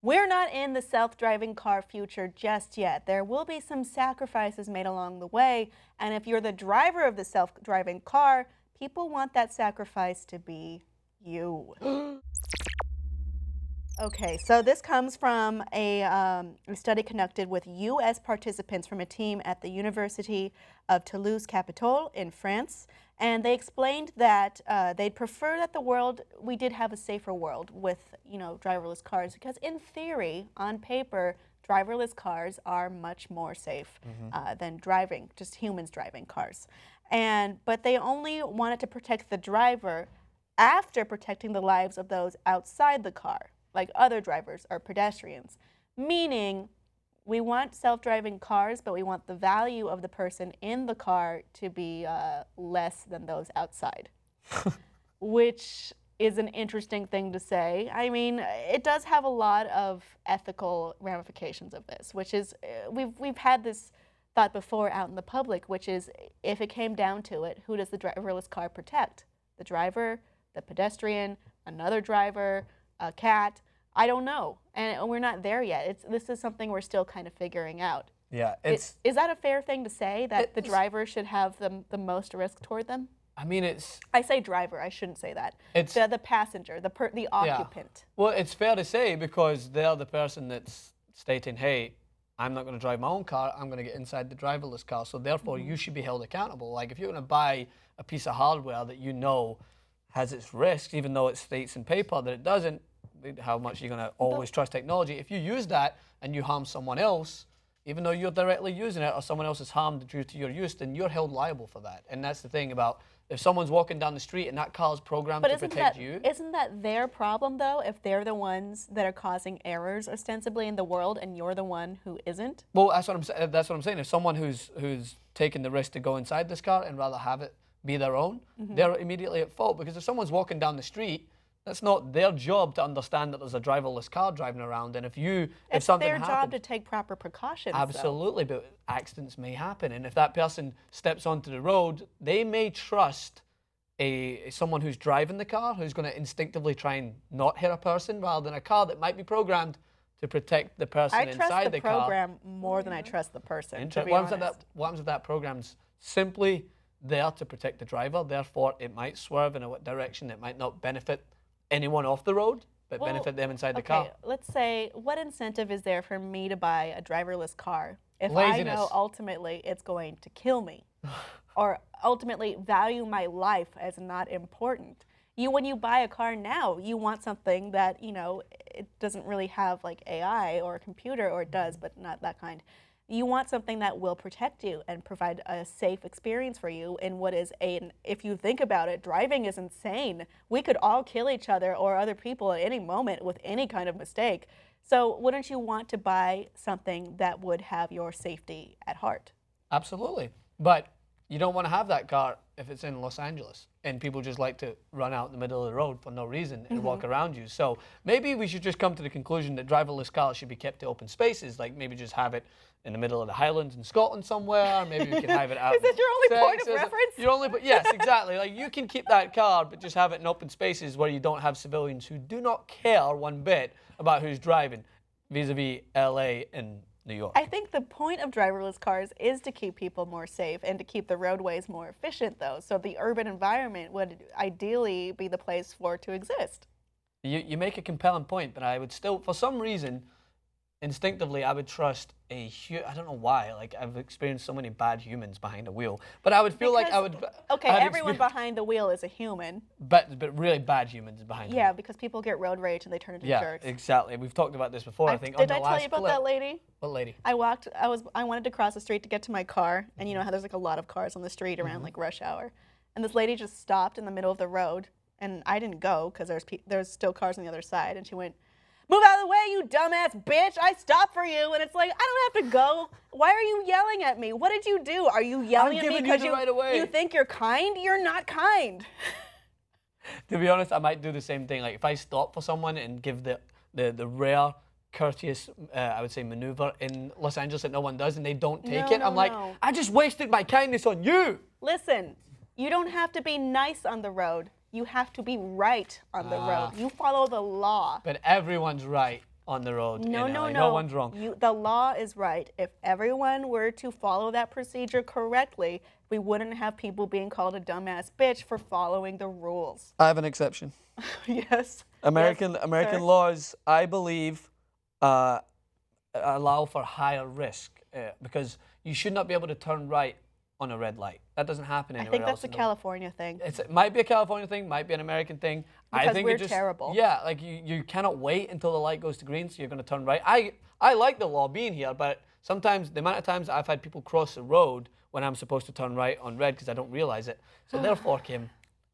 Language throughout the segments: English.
We're not in the self-driving car future just yet. There will be some sacrifices made along the way, and if you're the driver of the self-driving car, people want that sacrifice to be you. Okay, so this comes from a study conducted with U.S. participants from a team at the University of Toulouse-Capitole in France, and they explained that they'd prefer that we did have a safer world with, driverless cars, because in theory, on paper, driverless cars are much more safe than just humans driving cars. But they only wanted to protect the driver after protecting the lives of those outside the car, like other drivers or pedestrians, meaning we want self-driving cars, but we want the value of the person in the car to be less than those outside, which is an interesting thing to say. I mean, it does have a lot of ethical ramifications of this, which is, we've had this thought before out in the public, which is, if it came down to it, who does the driverless car protect? The driver, the pedestrian, another driver, a cat? I don't know, and we're not there yet. This is something we're still kind of figuring out. Yeah, is that a fair thing to say, that the driver should have the most risk toward them? I mean, I say driver. I shouldn't say that. It's the passenger, the occupant. Yeah. Well, it's fair to say, because they're the person that's stating, hey, I'm not going to drive my own car. I'm going to get inside the driverless car. So therefore, you should be held accountable. Like, if you're going to buy a piece of hardware that you know has its risks, even though it states in paper that it doesn't, how much you're going to always trust technology. If you use that and you harm someone else, even though you're directly using it, or someone else is harmed due to your use, then you're held liable for that. And that's the thing about, if someone's walking down the street and that car's programmed to protect you. Isn't that their problem, though, if they're the ones that are causing errors ostensibly in the world and you're the one who isn't? Well, that's what I'm saying. If someone who's taking the risk to go inside this car and rather have it be their own, they're immediately at fault. Because if someone's walking down the street, that's not their job to understand that there's a driverless car driving around. And if something happens, their job to take proper precautions. Absolutely, but accidents may happen. And if that person steps onto the road, they may trust someone who's driving the car, who's going to instinctively try and not hit a person, rather than a car that might be programmed to protect the person inside the car. I trust the program more than I trust the person, to be honest. What happens if that program's simply there to protect the driver? Therefore, it might swerve in a direction that might not benefit anyone off the road, but benefit them inside the car. Let's say, what incentive is there for me to buy a driverless car if Laziness. I know ultimately it's going to kill me, or ultimately value my life as not important? When you buy a car now, you want something that, it doesn't really have like AI or a computer, or it does, but not that kind. You want something that will protect you and provide a safe experience for you in what is if you think about it, driving is insane. We could all kill each other or other people at any moment with any kind of mistake. So wouldn't you want to buy something that would have your safety at heart? Absolutely. But you don't want to have that car if it's in Los Angeles and people just like to run out in the middle of the road for no reason and walk around you. So maybe we should just come to the conclusion that driverless cars should be kept to open spaces, like maybe just have it in the middle of the Highlands in Scotland somewhere. Maybe we can have it out. Is this your only point of reference? Yes, exactly. Like, you can keep that car, but just have it in open spaces where you don't have civilians who do not care one bit about who's driving, vis-a-vis LA and New York. I think the point of driverless cars is to keep people more safe and to keep the roadways more efficient, though. So the urban environment would ideally be the place for it to exist. You make a compelling point, but I would still, for some reason, instinctively, I would trust I don't know why. Like, I've experienced so many bad humans behind a wheel, but I would feel like I would. Okay, everyone behind the wheel is a human. But really bad humans behind the wheel. Yeah, because people get road rage and they turn into jerks. Yeah, exactly. We've talked about this before. I think. Did I tell you about that lady? What lady? I wanted to cross the street to get to my car, and you know how there's like a lot of cars on the street around like rush hour, and this lady just stopped in the middle of the road, and I didn't go because there's still cars on the other side, and she went, "Move out of the way, you dumbass bitch! I stopped for you." And it's like, I don't have to go. Why are you yelling at me? What did you do? Are you yelling at me because you think you're kind? You're not kind. To be honest, I might do the same thing. Like, if I stop for someone and give the rare, courteous, I would say, maneuver in Los Angeles that no one does, and they don't take it, I'm like, I just wasted my kindness on you. Listen, you don't have to be nice on the road. You have to be right on the road. You follow the law. But everyone's right on the road. No, in no, LA. no. No one's wrong. The law is right. If everyone were to follow that procedure correctly, we wouldn't have people being called a dumbass bitch for following the rules. I have an exception. Yes. American sir. laws, I believe, allow for higher risk because you should not be able to turn right on a red light. That doesn't happen I anywhere think else. that's a California thing. It might be a California thing, might be an American thing. Because I think we're terrible. Yeah, like you cannot wait until the light goes to green, so you're going to turn right. I like the law being here, but sometimes the amount of times I've had people cross the road when I'm supposed to turn right on red because I don't realize it. So therefore, Kim,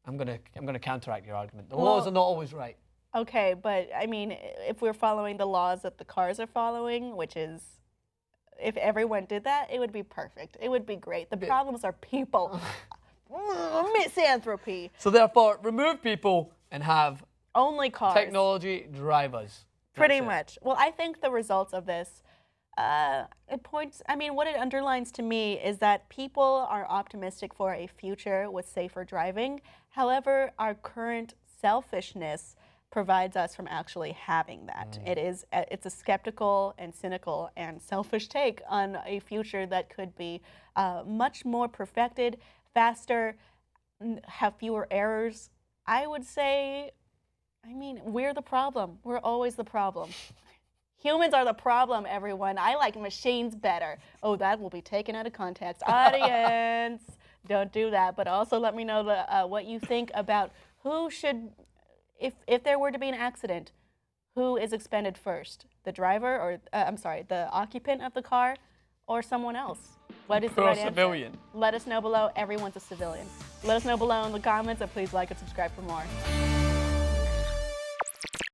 I'm gonna counteract your argument. The laws are not always right. Okay, but I mean, if we're following the laws that the cars are following, which is, if everyone did that, it would be perfect. It would be great. The problems are people. Misanthropy. So therefore, remove people and have Only cars. technology drive us. Pretty That's it. much. Well, I think the results of this, what it underlines to me is that people are optimistic for a future with safer driving. However, our current selfishness provides us from actually having that. It's a skeptical and cynical and selfish take on a future that could be much more perfected, faster, have fewer errors. I would say, we're the problem. We're always the problem. Humans are the problem, everyone. I like machines better. Oh, that will be taken out of context. Audience, don't do that. But also let me know what you think about who should, if there were to be an accident, who is expended first? The driver or, the occupant of the car or someone else? What is the right answer? Civilian. Let us know below. Everyone's a civilian. Let us know below in the comments and please like and subscribe for more.